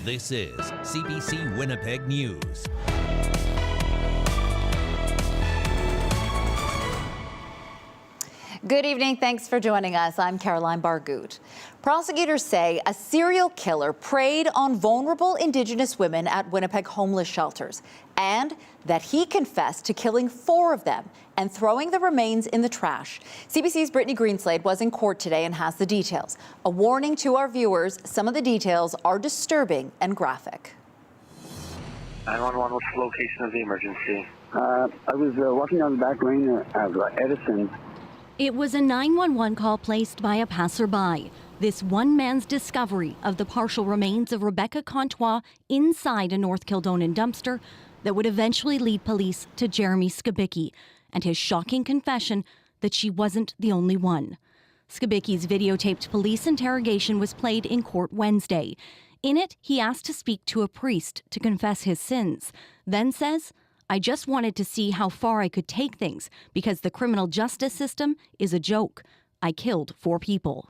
This is CBC Winnipeg News. Good evening. Thanks for joining us. I'm Caroline Bargoot. Prosecutors say a serial killer preyed on vulnerable Indigenous women at Winnipeg homeless shelters, and that he confessed to killing 4 of them and throwing the remains in the trash. CBC's Brittany Greenslade was in court today and has the details. A warning to our viewers, some of the details are disturbing and graphic. 911, what's the location of the emergency? I was walking down the back lane of Edison. It was a 911 call placed by a passerby. This one man's discovery of the partial remains of Rebecca Contois inside a North Kildonan dumpster that would eventually lead police to Jeremy Skibicki, and his shocking confession that she wasn't the only one. Skibicki's videotaped police interrogation was played in court Wednesday. In it, he asked to speak to a priest to confess his sins, then says, "I just wanted to see how far I could take things because the criminal justice system is a joke. I killed 4 people."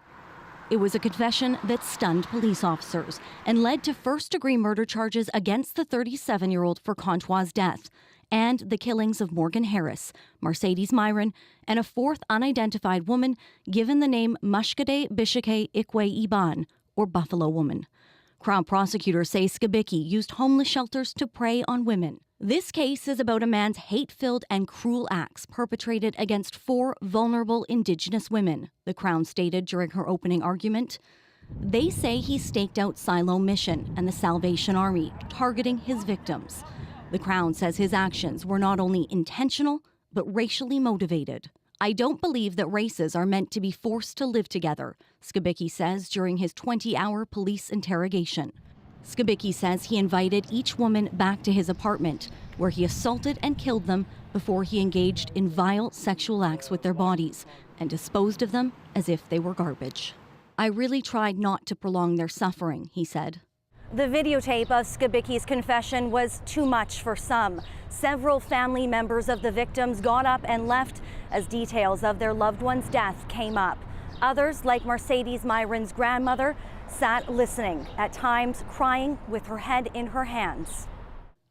It was a confession that stunned police officers and led to first-degree murder charges against the 37-year-old for Contois' death and the killings of Morgan Harris, Mercedes Myron, and a 4th unidentified woman given the name Mushkade Bishake Ikwe Iban, or Buffalo Woman. Crown prosecutors say Skibicki used homeless shelters to prey on women. This case is about a man's hate-filled and cruel acts perpetrated against 4 vulnerable Indigenous women, the Crown stated during her opening argument. They say he staked out Silo Mission and the Salvation Army, targeting his victims. The Crown says his actions were not only intentional, but racially motivated. "I don't believe that races are meant to be forced to live together," Skibicki says during his 20-hour police interrogation. Skibicki says he invited each woman back to his apartment, where he assaulted and killed them before he engaged in vile sexual acts with their bodies and disposed of them as if they were garbage. "I really tried not to prolong their suffering," he said. The videotape of Skibicki's confession was too much for some. Several family members of the victims got up and left as details of their loved one's death came up. Others, like Mercedes Myron's grandmother, sat listening, at times crying with her head in her hands.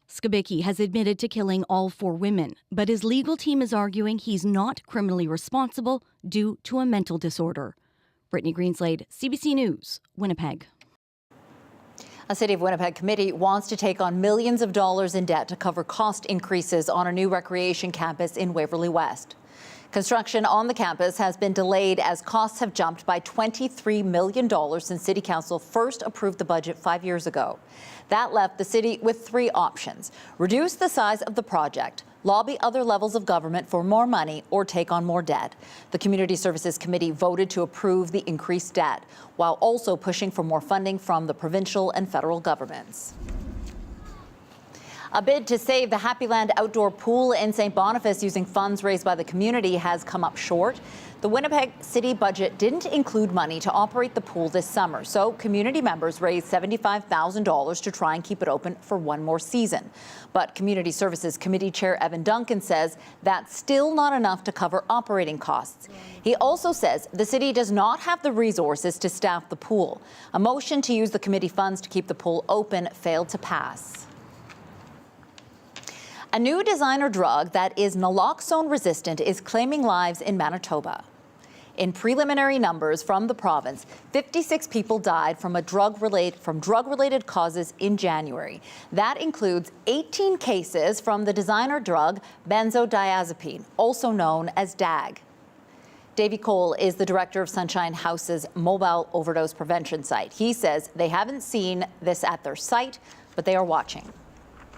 Skibicki has admitted to killing all 4 women, but his legal team is arguing he's not criminally responsible due to a mental disorder. Brittany Greenslade, CBC News, Winnipeg. A City of Winnipeg committee wants to take on millions of dollars in debt to cover cost increases on a new recreation campus in Waverly West. Construction on the campus has been delayed as costs have jumped by $23 million since City Council first approved the budget 5 years ago. That left the city with 3 options: reduce the size of the project, lobby other levels of government for more money, or take on more debt. The Community Services Committee voted to approve the increased debt, while also pushing for more funding from the provincial and federal governments. A bid to save the Happy Land outdoor pool in St. Boniface using funds raised by the community has come up short. The Winnipeg City budget didn't include money to operate the pool this summer, so community members raised $75,000 to try and keep it open for one more season. But Community Services Committee Chair Evan Duncan says that's still not enough to cover operating costs. He also says the city does not have the resources to staff the pool. A motion to use the committee funds to keep the pool open failed to pass. A new designer drug that is naloxone resistant is claiming lives in Manitoba. In preliminary numbers from the province, 56 people died from drug-related causes in January. That includes 18 cases from the designer drug benzodiazepine, also known as DAG. Davey Cole is the director of Sunshine House's mobile overdose prevention site. He says they haven't seen this at their site, but they are watching.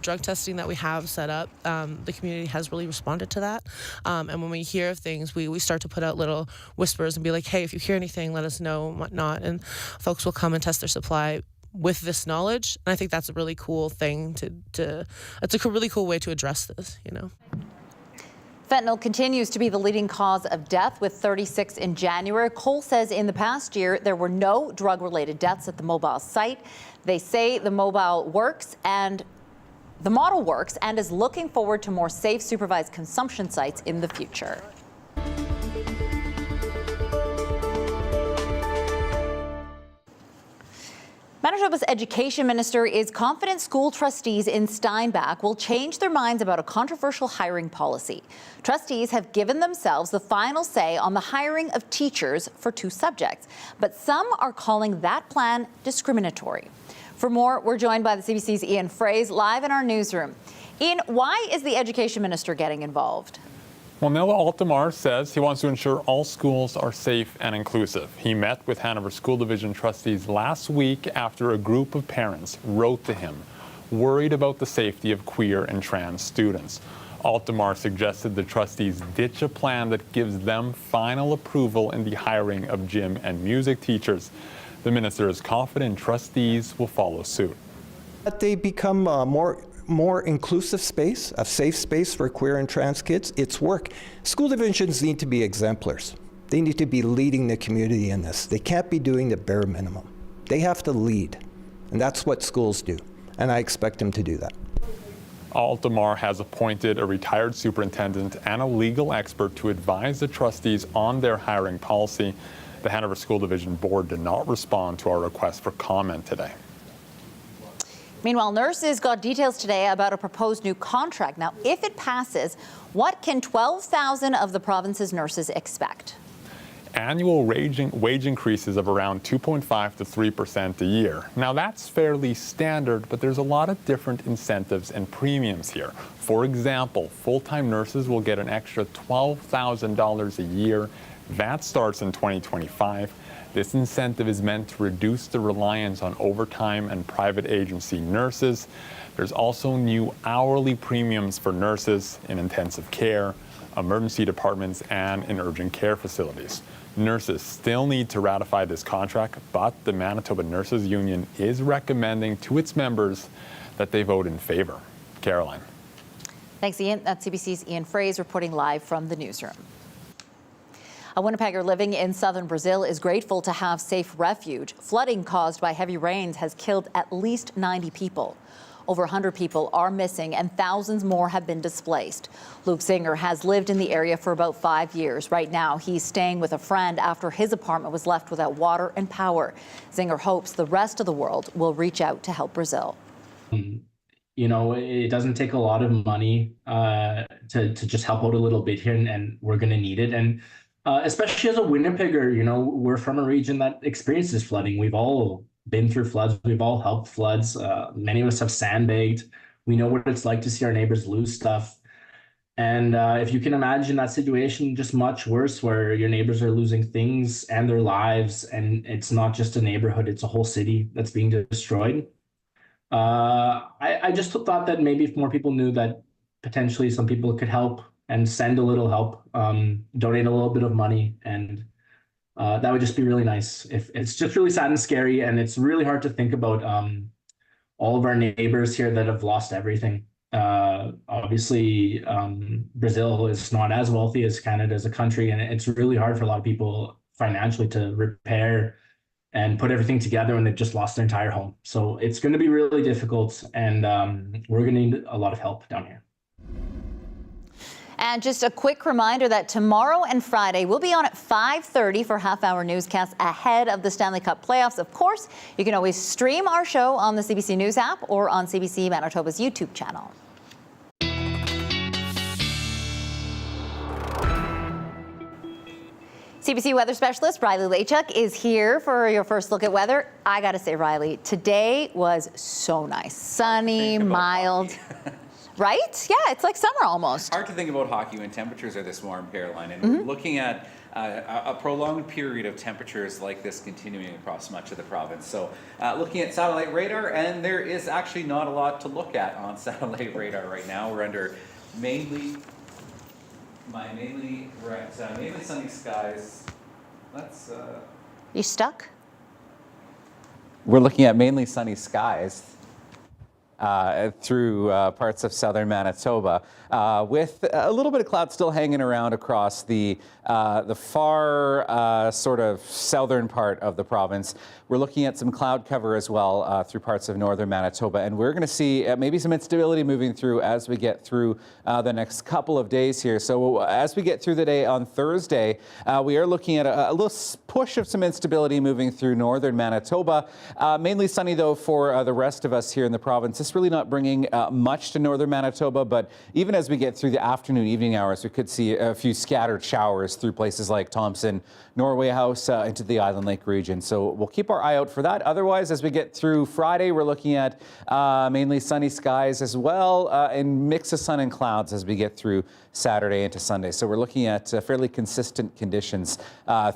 Drug testing that we have set up, the community has really responded to that. And when we hear of things, we start to put out little whispers and be like, hey, if you hear anything, let us know and whatnot. And folks will come and test their supply with this knowledge. And I think that's a really cool thing it's a really cool way to address this, you know. Fentanyl continues to be the leading cause of death, with 36 in January. Cole says in the past year, there were no drug-related deaths at the mobile site. They say the model works and is looking forward to more safe, supervised consumption sites in the future. Manitoba's education minister is confident school trustees in Steinbach will change their minds about a controversial hiring policy. Trustees have given themselves the final say on the hiring of teachers for 2 subjects, but some are calling that plan discriminatory. For more, we're joined by the CBC's Ian Fraze live in our newsroom. Ian, why is the education minister getting involved? Well, Noah Altamar says he wants to ensure all schools are safe and inclusive. He met with Hanover School Division trustees last week after a group of parents wrote to him, worried about the safety of queer and trans students. Altamar suggested the trustees ditch a plan that gives them final approval in the hiring of gym and music teachers. The minister is confident trustees will follow suit. That they become more inclusive space, a safe space for queer and trans kids, it's work. School divisions need to be exemplars. They need to be leading the community in this. They can't be doing the bare minimum. They have to lead, and that's what schools do, and I expect them to do that. Altamar has appointed a retired superintendent and a legal expert to advise the trustees on their hiring policy. The Hanover School Division Board did not respond to our request for comment today. Meanwhile, nurses got details today about a proposed new contract. Now, if it passes, what can 12,000 of the province's nurses expect? Annual wage increases of around 2.5 to 3% a year. Now, that's fairly standard, but there's a lot of different incentives and premiums here. For example, full-time nurses will get an extra $12,000 a year. That starts in 2025. This incentive is meant to reduce the reliance on overtime and private agency nurses. There's also new hourly premiums for nurses in intensive care, emergency departments, and in urgent care facilities. Nurses still need to ratify this contract, but the Manitoba Nurses Union is recommending to its members that they vote in favor. Caroline. Thanks, Ian. That's CBC's Ian Fraze reporting live from the newsroom. A Winnipegger living in southern Brazil is grateful to have safe refuge. Flooding caused by heavy rains has killed at least 90 people. Over 100 people are missing and thousands more have been displaced. Luke Zinger has lived in the area for about 5 years. Right now, he's staying with a friend after his apartment was left without water and power. Zinger hopes the rest of the world will reach out to help Brazil. You know, it doesn't take a lot of money to just help out a little bit here, and we're going to need it. And especially as a Winnipegger, you know, we're from a region that experiences flooding. We've all been through floods. We've all helped floods. Many of us have sandbagged. We know what it's like to see our neighbors lose stuff. And if you can imagine that situation, just much worse, where your neighbors are losing things and their lives, and it's not just a neighborhood, it's a whole city that's being destroyed. I just thought that maybe if more people knew that potentially some people could help and send a little help, donate a little bit of money, and that would just be really nice. If it's just really sad and scary, and it's really hard to think about all of our neighbors here that have lost everything. Obviously, Brazil is not as wealthy as Canada as a country, and it's really hard for a lot of people financially to repair and put everything together when they've just lost their entire home. So it's going to be really difficult, and we're going to need a lot of help down here. And just a quick reminder that tomorrow and Friday we'll be on at 5:30 for half-hour newscasts ahead of the Stanley Cup playoffs. Of course, you can always stream our show on the CBC News app or on CBC Manitoba's YouTube channel. CBC weather specialist Riley Lachuk is here for your first look at weather. I got to say, Riley, today was so nice. Sunny, mild. Right? Yeah, it's like summer almost. Hard to think about hockey when temperatures are this warm, Caroline. And looking at a prolonged period of temperatures like this continuing across much of the province. So looking at satellite radar, and there is actually not a lot to look at on satellite radar right now. We're under mainly sunny skies. Let's. You stuck? We're looking at mainly sunny skies. through parts of southern Manitoba, with a little bit of cloud still hanging around across the far sort of southern part of the province. We're looking at some cloud cover as well through parts of northern Manitoba, and we're going to see maybe some instability moving through as we get through the next couple of days here. So as we get through the day on Thursday, we are looking at a little push of some instability moving through northern Manitoba. Mainly sunny, though, for the rest of us here in the province. It's really not bringing much to northern Manitoba, but even as we get through the afternoon, evening hours, we could see a few scattered showers through places like Thompson, Norway House, into the Island Lake region. So we'll keep our eye out for that. Otherwise, as we get through Friday, we're looking at mainly sunny skies as well, and mix of sun and clouds as we get through Saturday into Sunday. So we're looking at fairly consistent conditions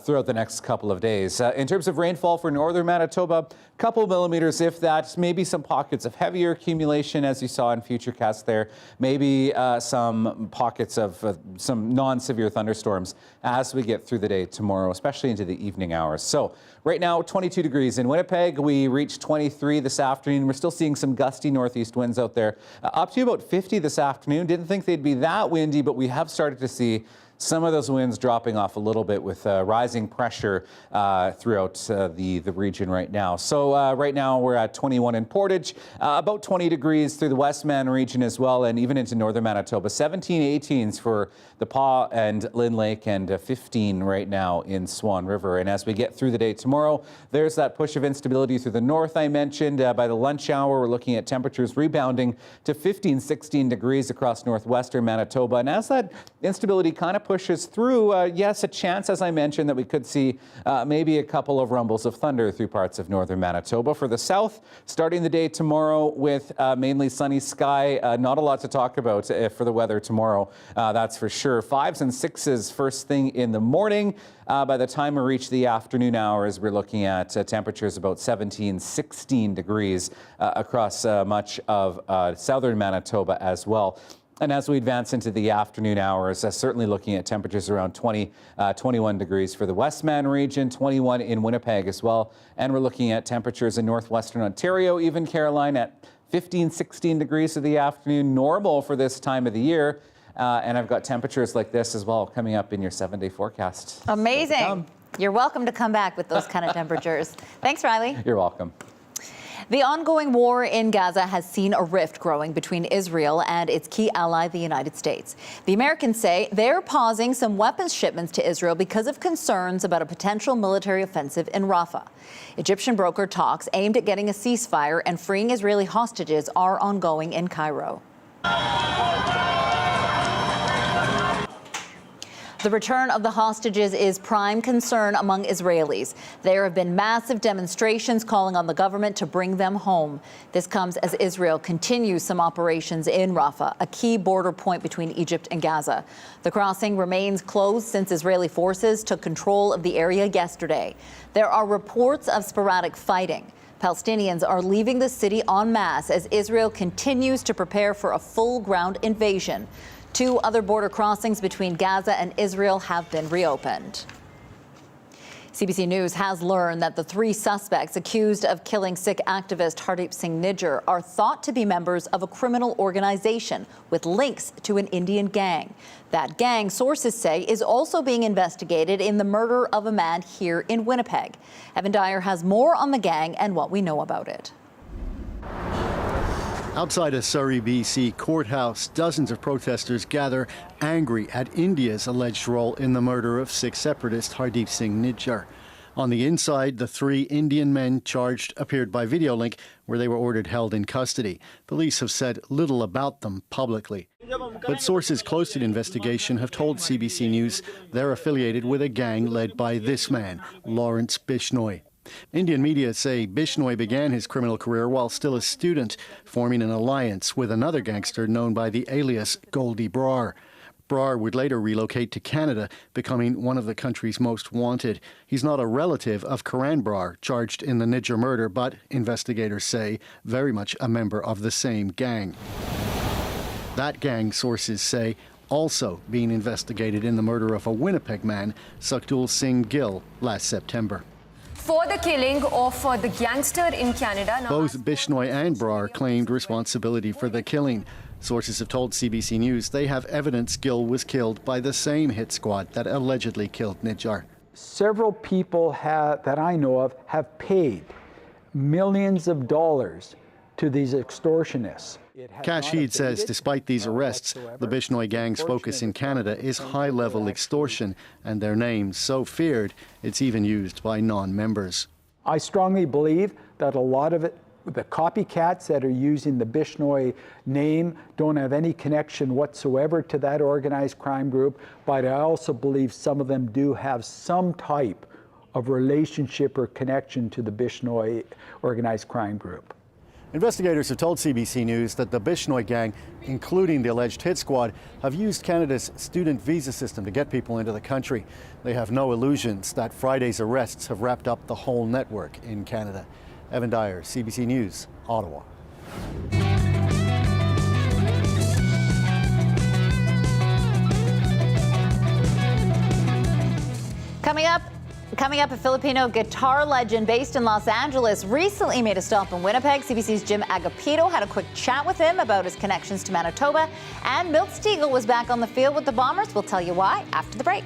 throughout the next couple of days. In terms of rainfall for northern Manitoba, a couple millimeters, if that, maybe some pockets of heavier accumulation as you saw in Futurecast there, maybe some pockets of some non-severe thunderstorms as we get through the day tomorrow, especially into the evening hours. So right now, 22 degrees in Winnipeg. We reached 23 this afternoon. We're still seeing some gusty northeast winds out there, up to about 50 this afternoon. Didn't think they'd be that windy, but we have started to see some of those winds dropping off a little bit with rising pressure throughout the region right now. So right now we're at 21 in Portage, about 20 degrees through the Westman region as well, and even into northern Manitoba. 17, 18s for the Paw and Lynn Lake, and 15 right now in Swan River. And as we get through the day tomorrow, there's that push of instability through the north I mentioned. By the lunch hour, we're looking at temperatures rebounding to 15, 16 degrees across northwestern Manitoba. And as that instability kind of pushes through, yes, a chance, as I mentioned, that we could see maybe a couple of rumbles of thunder through parts of northern Manitoba. For the south, starting the day tomorrow with mainly sunny sky. Not a lot to talk about for the weather tomorrow, that's for sure. 5s and 6s first thing in the morning. By the time we reach the afternoon hours, we're looking at temperatures about 17, 16 degrees across much of southern Manitoba as well. And as we advance into the afternoon hours, certainly looking at temperatures around 20, 21 degrees for the Westman region, 21 in Winnipeg as well. And we're looking at temperatures in northwestern Ontario, even Caroline, at 15, 16 degrees for the afternoon, normal for this time of the year. And I've got temperatures like this as well coming up in your 7-day forecast. Amazing. You're welcome to come back with those kind of temperatures. Thanks, Riley. You're welcome. The ongoing war in Gaza has seen a rift growing between Israel and its key ally, the United States. The Americans say they're pausing some weapons shipments to Israel because of concerns about a potential military offensive in Rafah. Egyptian broker talks aimed at getting a ceasefire and freeing Israeli hostages are ongoing in Cairo. The return of the hostages is prime concern among Israelis. There have been massive demonstrations calling on the government to bring them home. This comes as Israel continues some operations in Rafah, a key border point between Egypt and Gaza. The crossing remains closed since Israeli forces took control of the area yesterday. There are reports of sporadic fighting. Palestinians are leaving the city en masse as Israel continues to prepare for a full ground invasion. 2 other border crossings between Gaza and Israel have been reopened. CBC News has learned that the 3 suspects accused of killing Sikh activist Hardeep Singh Nijjar are thought to be members of a criminal organization with links to an Indian gang. That gang, sources say, is also being investigated in the murder of a man here in Winnipeg. Evan Dyer has more on the gang and what we know about it. Outside a Surrey, BC courthouse, dozens of protesters gather angry at India's alleged role in the murder of Sikh separatist Hardeep Singh Nijjar. On the inside, the 3 Indian men charged appeared by video link, where they were ordered held in custody. Police have said little about them publicly. But sources close to the investigation have told CBC News they're affiliated with a gang led by this man, Lawrence Bishnoi. Indian media say Bishnoi began his criminal career while still a student, forming an alliance with another gangster known by the alias Goldie Brar. Brar would later relocate to Canada, becoming one of the country's most wanted. He's not a relative of Karan Brar, charged in the Nijjar murder, but investigators say very much a member of the same gang. That gang, sources say, also being investigated in the murder of a Winnipeg man, Sukhtul Singh Gill, last September. for the killing of the gangster in Canada. Both Bishnoi and Brar claimed responsibility for the killing. Sources have told CBC News they have evidence Gill was killed by the same hit squad that allegedly killed Nidjar. Several people that I know of have paid millions of dollars to these extortionists. Kashid says despite these arrests, the Bishnoi gang's focus in Canada is high-level extortion, and their name so feared it's even used by non-members. I strongly believe that a lot of it, the copycats that are using the Bishnoi name don't have any connection whatsoever to that organized crime group, but I also believe some of them do have some type of relationship or connection to the Bishnoi organized crime group. Investigators have told CBC News that the Bishnoi gang, including the alleged hit squad, have used Canada's student visa system to get people into the country. They have no illusions that Friday's arrests have wrapped up the whole network in Canada. Evan Dyer, CBC News, Ottawa. Coming up, a Filipino guitar legend based in Los Angeles recently made a stop in Winnipeg. CBC's Jim Agapito had a quick chat with him about his connections to Manitoba. And Milt Stegall was back on the field with the Bombers. We'll tell you why after the break.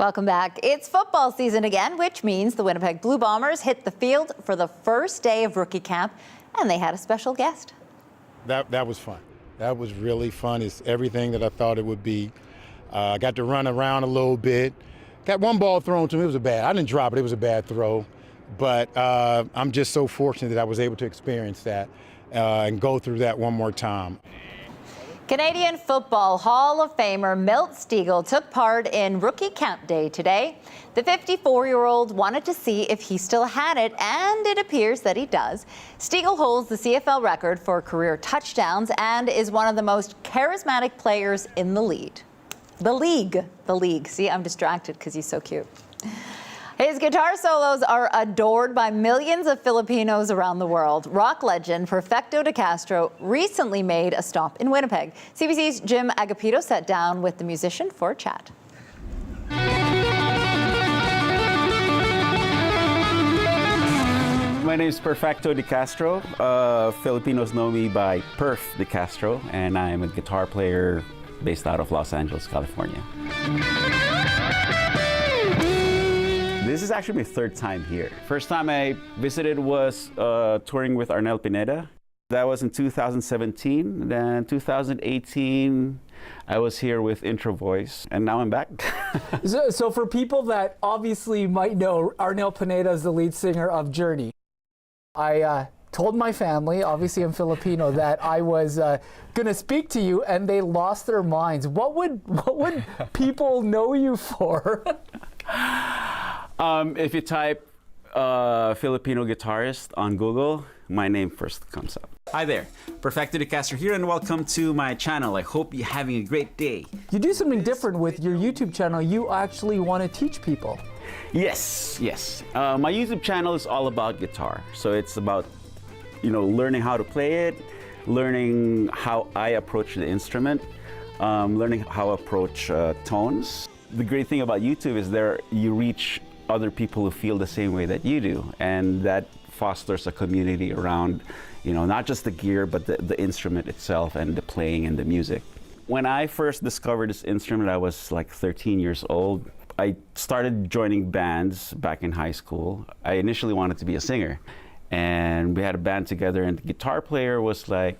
Welcome back. It's football season again, which means the Winnipeg Blue Bombers hit the field for the first day of rookie camp, and they had a special guest. That was fun. That was really fun. It's everything that I thought it would be. I got to run around a little bit. Got one ball thrown to me. It was I didn't drop it. It was a bad throw. But I'm just so fortunate that I was able to experience that and go through that one more time. Canadian Football Hall of Famer Milt Stegall took part in Rookie Camp Day today. The 54-year-old wanted to see if he still had it, and it appears that he does. Stegall holds the CFL record for career touchdowns and is one of the most charismatic players in the league. The league. See, I'm distracted because he's so cute. His guitar solos are adored by millions of Filipinos around the world. Rock legend Perfecto de Castro recently made a stop in Winnipeg. CBC's Jim Agapito sat down with the musician for a chat. My name is Perfecto de Castro. Filipinos know me by Perf de Castro, and I am a guitar player based out of Los Angeles, California. This is actually my third time here. First time I visited was touring with Arnel Pineda. That was in 2017. Then 2018, I was here with Intro Voice, and now I'm back. So for people that obviously might know, Arnel Pineda is the lead singer of Journey. I told my family, obviously I'm Filipino, that I was going to speak to you, and they lost their minds. What would people know you for? If you type Filipino guitarist on Google, my name first comes up. Hi there, Perfecto de Castro here, and welcome to my channel. I hope you're having a great day. You do something different with your YouTube channel. You actually want to teach people. Yes. My YouTube channel is all about guitar. So it's about, learning how to play it, learning how I approach the instrument, learning how I approach tones. The great thing about YouTube is you reach other people who feel the same way that you do, and that fosters a community around, not just the gear, but the instrument itself and the playing and the music. When I first discovered this instrument, I was like 13 years old. I started joining bands back in high school. I initially wanted to be a singer, and we had a band together, and the guitar player was like,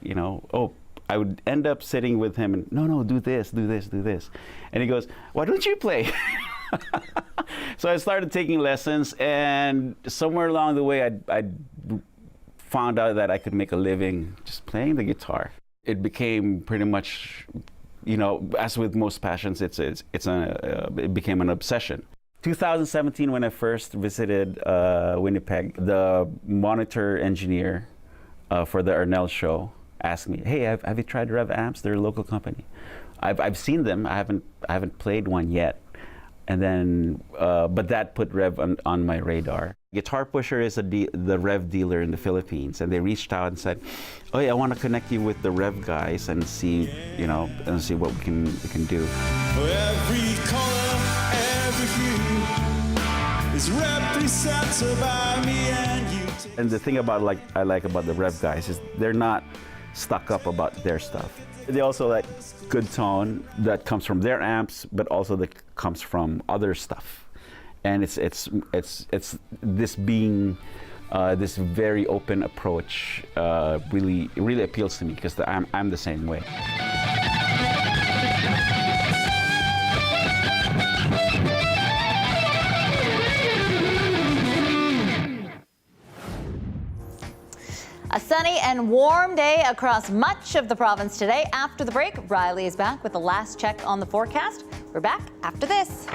I would end up sitting with him and, no, do this. And he goes, why don't you play? So I started taking lessons, and somewhere along the way, I found out that I could make a living just playing the guitar. It became pretty much, as with most passions, it became an obsession. 2017, when I first visited Winnipeg, the monitor engineer for the Arnel show asked me, hey, have you tried Rev Amps? They're a local company. I've seen them. I haven't played one yet. And then, but that put Rev on my radar. Guitar Pusher is the Rev dealer in the Philippines, and they reached out and said, "Oh, yeah, I want to connect you with the Rev guys and see, and see what we can do." Every color, every hue is represented by me and you. And the thing about I like about the Rev guys is they're not stuck up about their stuff. They also like good tone that comes from their amps, but also that comes from other stuff. And it's this being this very open approach really appeals to me, because I'm the same way. A sunny and warm day across much of the province today. After the break, Riley is back with the last check on the forecast. We're back after this.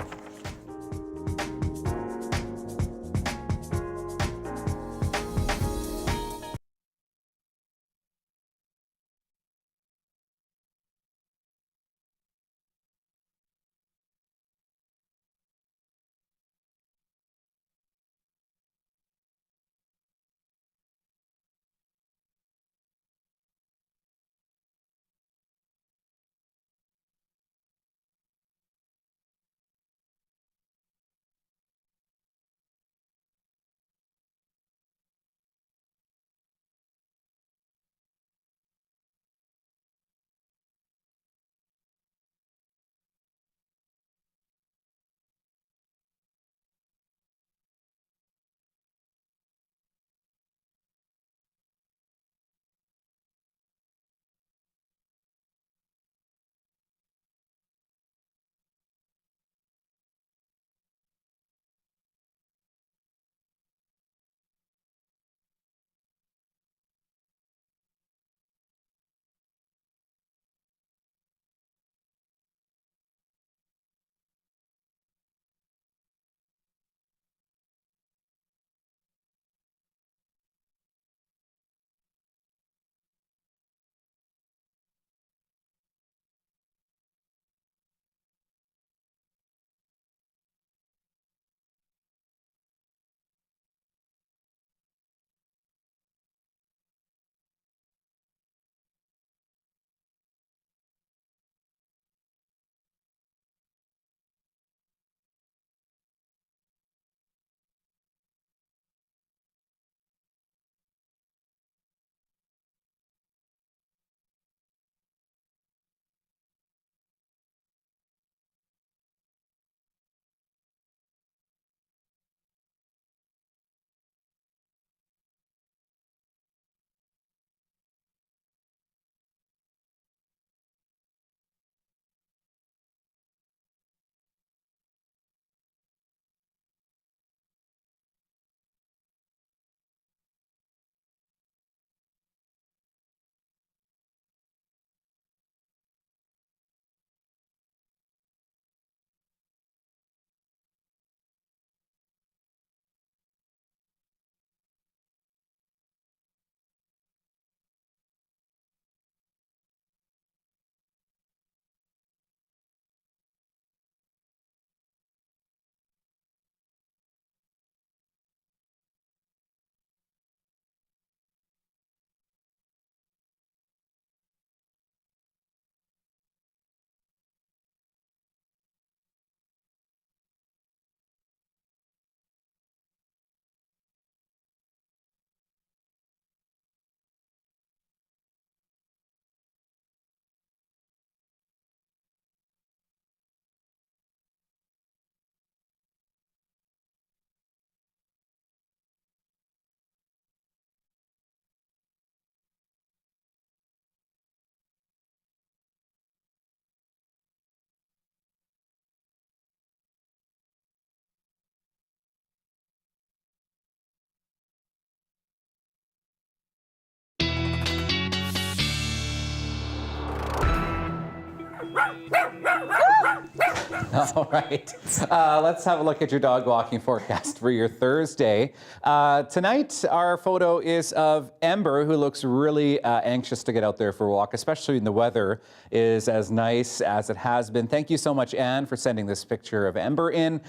All right. Let's have a look at your dog walking forecast for your Thursday. Tonight, our photo is of Ember, who looks really anxious to get out there for a walk, especially when the weather is as nice as it has been. Thank you so much, Anne, for sending this picture of Ember in.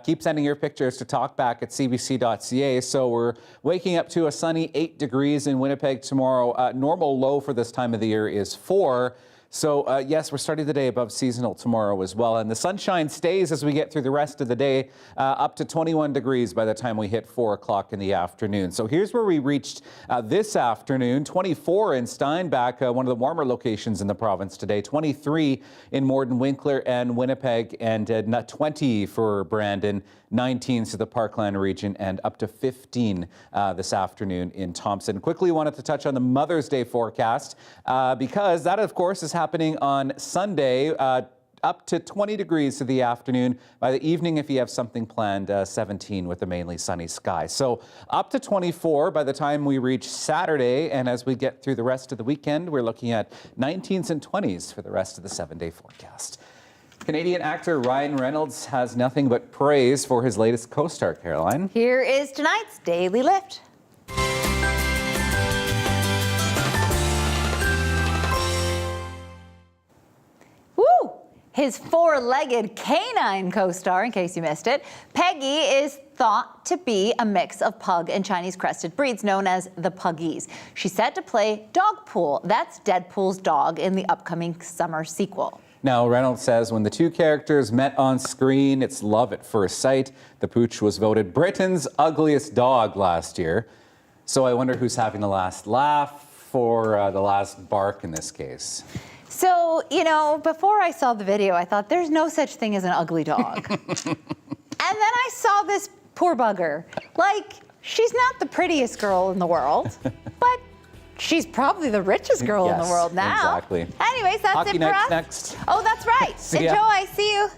Keep sending your pictures to talkback@cbc.ca. So we're waking up to a sunny 8 degrees in Winnipeg tomorrow. Normal low for this time of the year is 4. So yes, we're starting the day above seasonal tomorrow as well. And the sunshine stays as we get through the rest of the day, up to 21 degrees by the time we hit 4 o'clock in the afternoon. So here's where we reached this afternoon. 24 in Steinbach, one of the warmer locations in the province today. 23 in Morden, Winkler and Winnipeg, and 20 for Brandon. 19 to the Parkland region, and up to 15 this afternoon in Thompson. Quickly wanted to touch on the Mother's Day forecast because that, of course, is happening on Sunday. Up to 20 degrees to the afternoon. By the evening, if you have something planned, 17 with a mainly sunny sky. So up to 24 by the time we reach Saturday. And as we get through the rest of the weekend, we're looking at 19s and 20s for the rest of the 7-day forecast. Canadian actor Ryan Reynolds has nothing but praise for his latest co-star, Caroline. Here is tonight's Daily Lift. Woo! His four-legged canine co-star, in case you missed it, Peggy, is thought to be a mix of pug and Chinese crested breeds known as the Puggies. She's set to play Dogpool. That's Deadpool's dog in the upcoming summer sequel. Now, Reynolds says when the two characters met on screen, it's love at first sight. The pooch was voted Britain's ugliest dog last year. So I wonder who's having the last laugh or the last bark in this case. So, you know, before I saw the video, I thought there's no such thing as an ugly dog. And then I saw this poor bugger. Like, she's not the prettiest girl in the world, but she's probably the richest girl in the world now. Exactly. Anyways, that's Hockey it for night's us. next. Oh, that's right. See ya. Enjoy. See you.